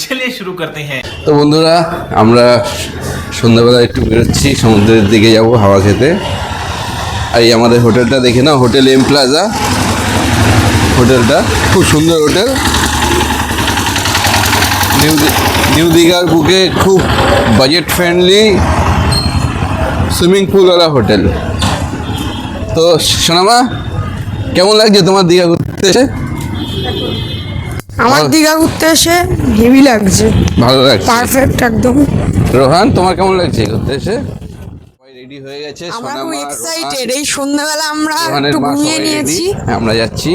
चलिए शुरू करते हैं। তো বন্ধুরা আমরা সন্ধ্যাবেলা একটু বেরোচ্ছি, সমুদ্রের দিকে যাব হাওয়া খেতে। আর এই আমাদের হোটেলটা দেখে নাও, হোটেল এম প্লাজা। হোটেলটা খুব সুন্দর হোটেল, নিউ দীঘার বুকে খুব বাজেট ফ্রেন্ডলি সুইমিং পুলওয়ালা হোটেল। তো সোনামা, কেমন লাগছে তোমার দীঘা ঘুরতে এসে? আমার দীঘা ঘুরতে এসে হেভি লাগছে, ভালো লাগছে, পারফেক্ট একদম। রোহান, তোমার কেমন লাগছে ঘুরতে এসে? সবাই রেডি হয়ে গেছে, আমরা খুব সোনামা, এক্সাইটেড। এই সন্ধ্যাবেলা আমরা রোহানের একটু মা ঘুমিয়ে সবাই নিয়েছি, ready। আমরা যাচ্ছি।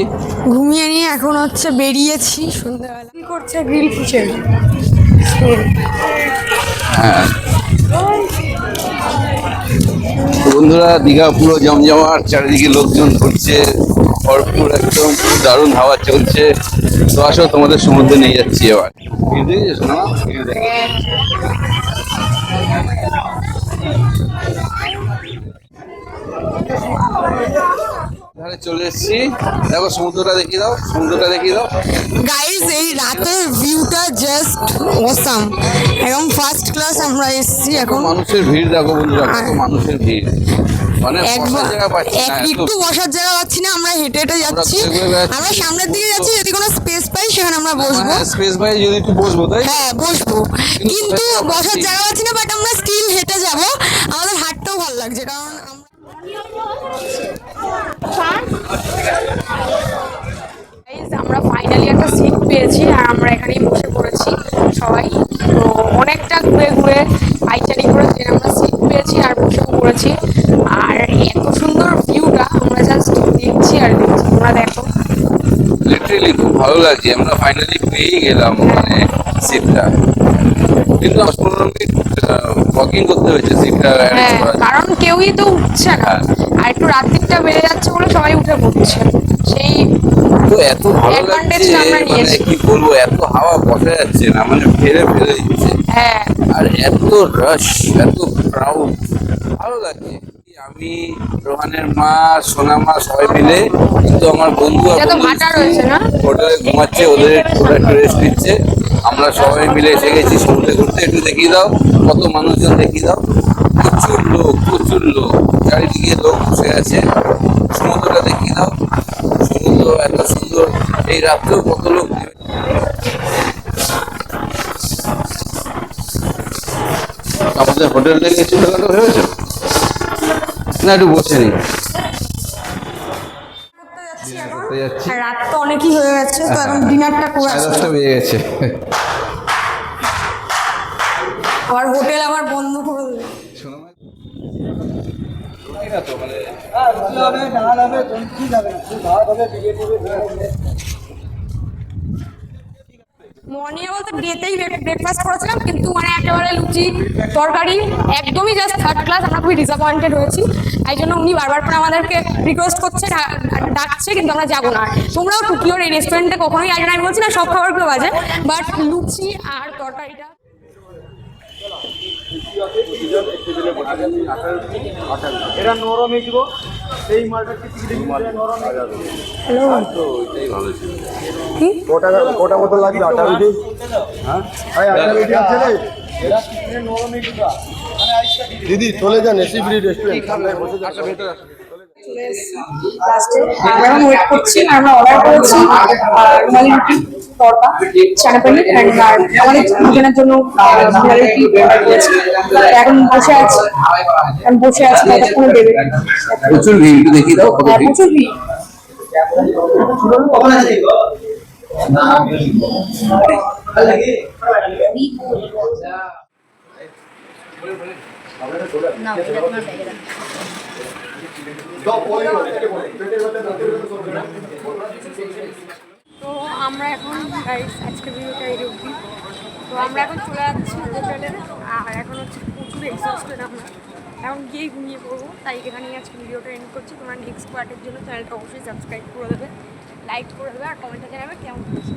ঘুমিয়ে নিয়ে এখন হচ্ছে বেরিয়েছি সন্ধ্যাবেলা। কি করছে গ্রিল কিচেন? হ্যাঁ তো বন্ধুরা, দীঘা পুরো জমজমাট, চারিদিকে লোকজন ঘুরছে, ভরপুর একদম, খুব দারুণ হাওয়া চলছে। তো আসো, তোমাদের সমুদ্রে নিয়ে যাচ্ছি এবার। ধারে চলে এসেছি, দেখো সমুদ্রটা দেখিয়ে দাও, সমুদ্রটা দেখিয়ে দাও। গাইস, এই রাতের ভিউটা জাস্ট অসাম, একদম ফার্স্ট ক্লাস। আমরা এসেছি এখন। মানুষের ভিড় দেখো বন্ধুরা, কত মানুষের ভিড়, মানে বসার জায়গা পাচ্ছি না, একটু বসার জায়গা পাচ্ছি না। আমরা হেঁটে হেঁটে যাচ্ছি, আমরা সামনের দিকে যাচ্ছি। যদি কোনো স্পেস পাই সেখানে আমরা বসবো। স্পেস পাই যদি একটু বসবো, তাই হ্যাঁ বসবো, কিন্তু বসার জায়গা পাচ্ছি না। বাট আমরা স্টিল হেঁটে যাবো, আমাদের হাঁটতেও ভালো লাগছে কারণ আমরা ফাইনালি একটা সিট পেয়েছি আর আমরা এখানেই বসে পড়েছি সবাই। তো অনেকটা ঘুরে ঘুরে পাইচারি করে যে আমরা সিট পেয়েছি আর বসেও পড়েছি। আর এত সুন্দর ভিউটা আমরা জাস্ট দেখছি আর দেখছি। তোমরা দেখো, লিটারেলি খুব ভালো লাগছে। আমরা ফাইনালি পেয়েই গেলাম মানে সিটটা, কিন্তু 10-15 মিনিট ওয়াকিং করতে হয়েছে সিটটা অ্যারেঞ্জ করার জন্য। কারণ কেউই তো উঠছে না, আর একটু রাত্রিটা বেড়ে যাচ্ছে বলে সবাই উঠে পড়ছে। সেই তো এত ভালো লাগছে, advantage আমরা মানে নিয়েছি। কি বলবো, এত হাওয়া বসা যাচ্ছে না, মানে ফেলে ফেলে দিচ্ছে। হ্যাঁ, আর এত রাশ, এত ক্রাউড, ভালো লাগছে। আমি, রোহানের মা, সোনামা সবাই মিলে, কিন্তু আমার বন্ধু আর এটা তো ভাটা রয়েছে না? হোটেলে ঘুমাচ্ছে, ওরা একটু রেস্ট নিচ্ছে। আমরা সবাই মিলে এসে গেছি সমুদ্রে ঘুরতে। একটু দেখিয়ে দাও কত মানুষজন, দেখিয়ে দাও। প্রচুর লোক, প্রচুর লোক, চারিদিকে লোক বসে আছে। সমুদ্রটা দেখিয়ে দাও, সমুদ্র এত সুন্দর। এই রাত্রেও কত লোক। আমাদের হোটেল থেকে ছোটখাটো হয়েছে না, একটু বসে নি। যাচ্ছি, আর রাত তো অনেকই হয়ে গেছে, তো এখন ডিনারটা করে আসি। 10:30 বেজে গেছে। আমার হোটেল আমার বন্ধ করে দেবে। মর্নিং বলতে বিয়েতেই ব্রেকফাস্ট করেছিলাম, কিন্তু মানে একেবারে লুচি তরকারি একদমই জাস্ট থার্ড ক্লাস। আমরা খুবই ডিসঅ্যাপয়েন্টেড হয়েছি, তাই জন্য উনি বারবার করে আমাদেরকে রিকোয়েস্ট করছে, ডাকছে, কিন্তু আমরা যাবো না। তোমরাও টুকিওর এই রেস্টুরেন্টে কখনোই আসবে না, আমি বলছি না সব খাবারগুলো বাজে, বাট লুচি আর তরকারিটা এটা নরম দিব সেই মালটা নরম। হ্যালো, ভালো ছিল। কি কোটা মতো লাগবে আটা রুটি? হ্যাঁ আটা রুটি আছে রে। দিদি চলে যান, এসি ফ্রি রেস্টুরেন্ট। আমরা এখন ওয়েট করছি। আমরা অর্ডার করেছি রুমালি রুটি, তড়কা, চানা পনির অ্যান্ড আমাদের দুজনের জন্য রুমালি রুটি অর্ডার করেছি। এখন বসে আছি, কতক্ষণ দেবে। প্রচুর ভিড়, একটু দেখিয়ে দাও কত ভিড়। প্রচুর ভিড়। তো আমরা এখন আজকে ভিডিওটা এই অবধি। তো আমরা এখন চলে যাচ্ছি হোটেলে, আর এখন হচ্ছে প্রচুর এক্সস্টেড। আমরা এখন গিয়েই ঘুমিয়ে পড়বো, তাই এখানেই আজকে ভিডিওটা এন্ড করছি। তোমরা নেক্সট পার্টের জন্য চ্যানেলটা অবশ্যই সাবস্ক্রাইব করে দেবে, লাইক করে দেবে, আর কমেন্টে জানাবে কেমন হচ্ছে।